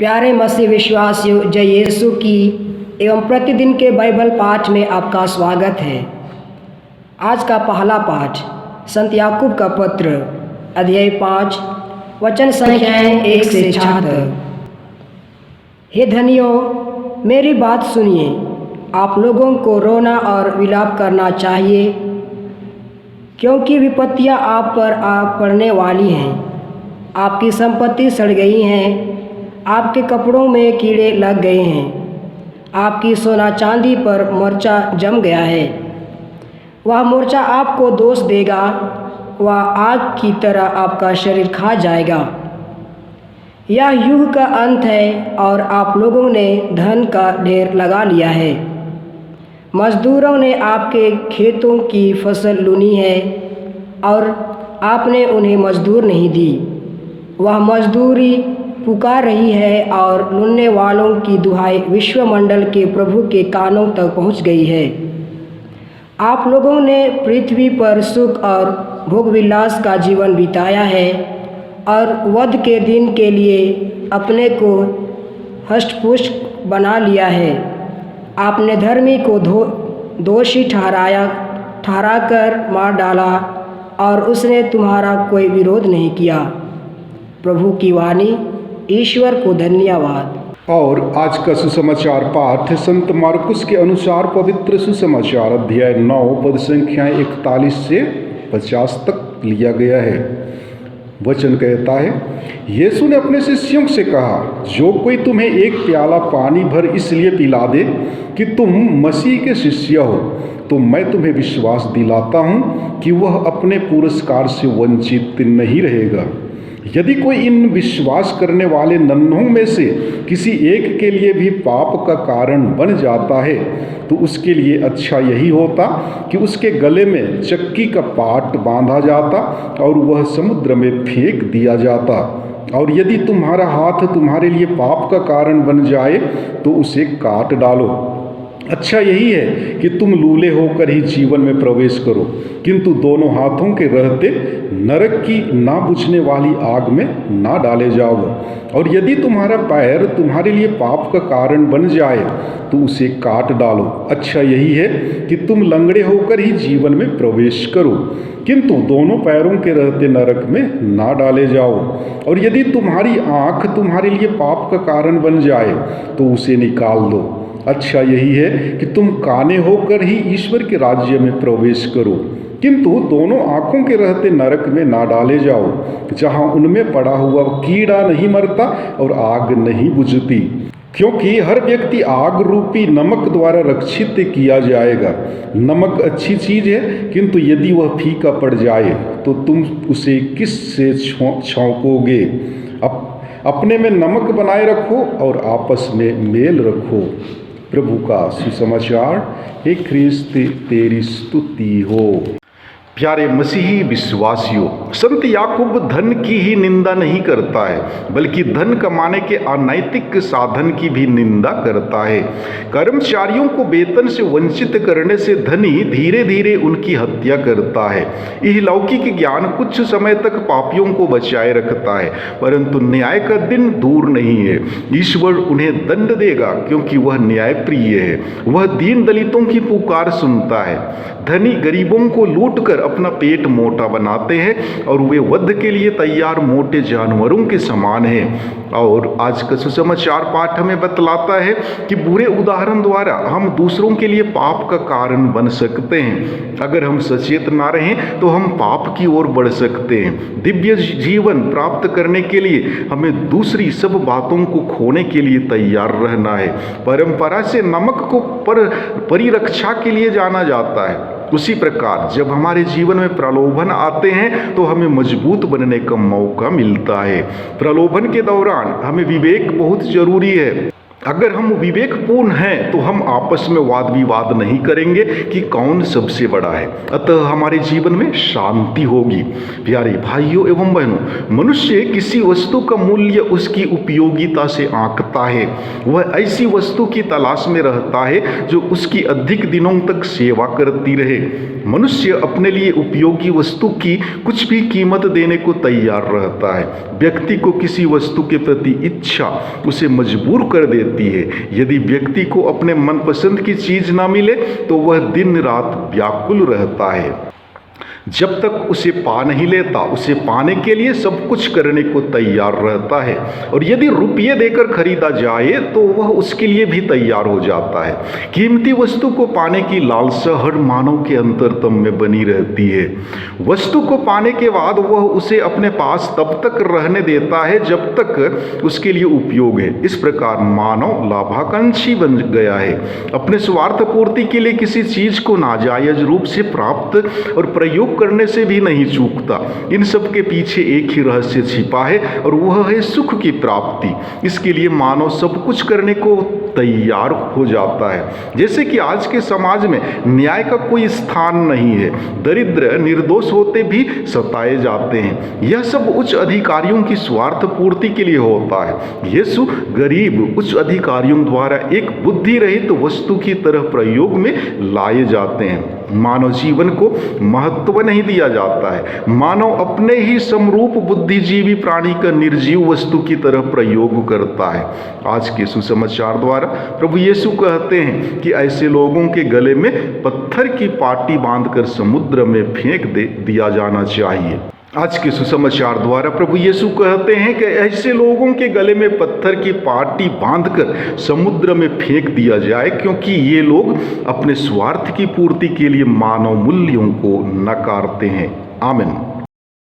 प्यारे मसीह विश्वासियों, जय यीशु की एवं प्रतिदिन के बाइबल पाठ में आपका स्वागत है। आज का पहला पाठ संत याकूब का पत्र अध्याय 5 वचन संख्याएं 1 से 76। हे धनियों, मेरी बात सुनिए। आप लोगों को रोना और विलाप करना चाहिए, क्योंकि विपत्तियां आप पर आ पड़ने वाली हैं। आपकी संपत्ति सड़ गई हैं, आपके कपड़ों में कीड़े लग गए हैं, आपकी सोना चांदी पर मोर्चा जम गया है। वह मोर्चा आपको दोष देगा, वह आग की तरह आपका शरीर खा जाएगा। यह युग का अंत है और आप लोगों ने धन का ढेर लगा लिया है। मजदूरों ने आपके खेतों की फसल लूनी है और आपने उन्हें मजदूर नहीं दी। वह मजदूरी पुकार रही है और लूटने वालों की दुहाई विश्वमंडल के प्रभु के कानों तक पहुंच गई है। आप लोगों ने पृथ्वी पर सुख और भोगविलास का जीवन बिताया है और वध के दिन के लिए अपने को हष्टपुष्ट बना लिया है। आपने धर्मी को दोषी ठहराकर मार डाला और उसने तुम्हारा कोई विरोध नहीं किया। प्रभु की वाणी। ईश्वर को धन्यवाद। और आज का सुसमाचार पाठ संत मार्कुस के अनुसार पवित्र सुसमाचार अध्याय 9 पद संख्याएं 41 से 50 तक लिया गया है। वचन कहता है, यीशु ने अपने शिष्यों से कहा, जो कोई तुम्हें एक प्याला पानी भर इसलिए पिला दे कि तुम मसीह के शिष्य हो, तो मैं तुम्हें विश्वास दिलाता हूँ कि वह अपने पुरस्कार से वंचित नहीं रहेगा। यदि कोई इन विश्वास करने वाले नन्हों में से किसी एक के लिए भी पाप का कारण बन जाता है, तो उसके लिए अच्छा यही होता कि उसके गले में चक्की का पाट बांधा जाता और वह समुद्र में फेंक दिया जाता। और यदि तुम्हारा हाथ तुम्हारे लिए पाप का कारण बन जाए, तो उसे काट डालो। अच्छा यही है कि तुम लूले होकर ही जीवन में प्रवेश करो, किंतु दोनों हाथों के रहते नरक की ना बुझने वाली आग में ना डाले जाओ। और यदि तुम्हारा पैर तुम्हारे लिए पाप का कारण बन जाए, तो उसे काट डालो। अच्छा यही है कि तुम लंगड़े होकर ही जीवन में प्रवेश करो, किंतु दोनों पैरों के रहते नरक में ना डाले जाओ। और यदि तुम्हारी आँख तुम्हारे लिए पाप का कारण बन जाए, तो उसे निकाल दो। अच्छा यही है कि तुम काने होकर ही ईश्वर के राज्य में प्रवेश करो, किंतु दोनों आँखों के रहते नरक में ना डाले जाओ, जहाँ उनमें पड़ा हुआ कीड़ा नहीं मरता और आग नहीं बुझती। क्योंकि हर व्यक्ति आग रूपी नमक द्वारा रक्षित किया जाएगा। नमक अच्छी चीज है, किंतु यदि वह फीका पड़ जाए, तो तुम उसे किस से छौंकोगे। अपने में नमक बनाए रखो और आपस में मेल रखो। प्रभु का सुसमाचार। हे ख्रिस्त, तेरी स्तुति हो। प्यारे मसीही विश्वासियों, संत याकूब धन की ही निंदा नहीं करता है, बल्कि धन कमाने के अनैतिक साधन की भी निंदा करता है। कर्मचारियों को वेतन से वंचित करने से धनी धीरे धीरे उनकी हत्या करता है। यह लौकिक ज्ञान कुछ समय तक पापियों को बचाए रखता है, परंतु न्याय का दिन दूर नहीं है। ईश्वर उन्हें दंड देगा, क्योंकि वह न्यायप्रिय है। वह दीन दलितों की पुकार सुनता है। धनी गरीबों को लूट कर अपना पेट मोटा बनाते हैं और वे वध के लिए तैयार मोटे जानवरों के समान हैं। और आज का सुसमाचार पाठ हमें बतलाता है कि बुरे उदाहरण द्वारा हम दूसरों के लिए पाप का कारण बन सकते हैं। अगर हम सचेत ना रहें तो हम पाप की ओर बढ़ सकते हैं। दिव्य जीवन प्राप्त करने के लिए हमें दूसरी सब बातों को खोने के लिए तैयार रहना है। परंपरा से नमक को परिरक्षा के लिए जाना जाता है। उसी प्रकार जब हमारे जीवन में प्रलोभन आते हैं, तो हमें मजबूत बनने का मौका मिलता है। प्रलोभन के दौरान हमें विवेक बहुत जरूरी है। अगर हम विवेकपूर्ण हैं तो हम आपस में वाद विवाद नहीं करेंगे कि कौन सबसे बड़ा है, अतः हमारे जीवन में शांति होगी। प्यारे भाइयों एवं बहनों, मनुष्य किसी वस्तु का मूल्य उसकी उपयोगिता से आंकता है। वह ऐसी वस्तु की तलाश में रहता है जो उसकी अधिक दिनों तक सेवा करती रहे। मनुष्य अपने लिए उपयोगी वस्तु की कुछ भी कीमत देने को तैयार रहता है। व्यक्ति को किसी वस्तु के प्रति इच्छा उसे मजबूर कर देती है। यदि व्यक्ति को अपने मनपसंद की चीज ना मिले तो वह दिन रात व्याकुल रहता है। जब तक उसे पा नहीं लेता, उसे पाने के लिए सब कुछ करने को तैयार रहता है, और यदि रुपये देकर खरीदा जाए तो वह उसके लिए भी तैयार हो जाता है। कीमती वस्तु को पाने की लालसा हर मानव के अंतरतम में बनी रहती है। वस्तु को पाने के बाद वह उसे अपने पास तब तक रहने देता है जब तक उसके लिए उपयोग है। इस प्रकार मानव लाभाकांक्षी बन गया है। अपने स्वार्थ पूर्ति के लिए किसी चीज को नाजायज रूप से प्राप्त और प्रयोग करने से भी नहीं चूकता। इन सब के पीछे एक ही रहस्य छिपा है और वह है सुख की प्राप्ति। इसके लिए मानव सब कुछ करने को तैयार हो जाता है। जैसे कि आज के समाज में न्याय का कोई स्थान नहीं है। दरिद्र निर्दोष होते भी सताए जाते हैं। यह सब उच्च अधिकारियों की स्वार्थ पूर्ति के लिए होता है। यीशु गरीब उच्च अधिकारियों द्वारा एक बुद्धि रहित वस्तु की तरह प्रयोग में लाए जाते हैं। मानव जीवन को महत्व नहीं दिया जाता है। मानव अपने ही समरूप बुद्धिजीवी प्राणी का निर्जीव वस्तु की तरह प्रयोग करता है। आज के सुसमाचार द्वारा प्रभु यीशु कहते हैं कि ऐसे लोगों के गले में पत्थर की पाटी बांधकर समुद्र में फेंक दिया जाना चाहिए। आज के सुसमाचार द्वारा प्रभु यीशु कहते हैं कि ऐसे लोगों के गले में पत्थर की पाटी बांधकर समुद्र में फेंक दिया जाए, क्योंकि ये लोग अपने स्वार्थ की पूर्ति के लिए मानव मूल्यों को नकारते हैं। आमीन।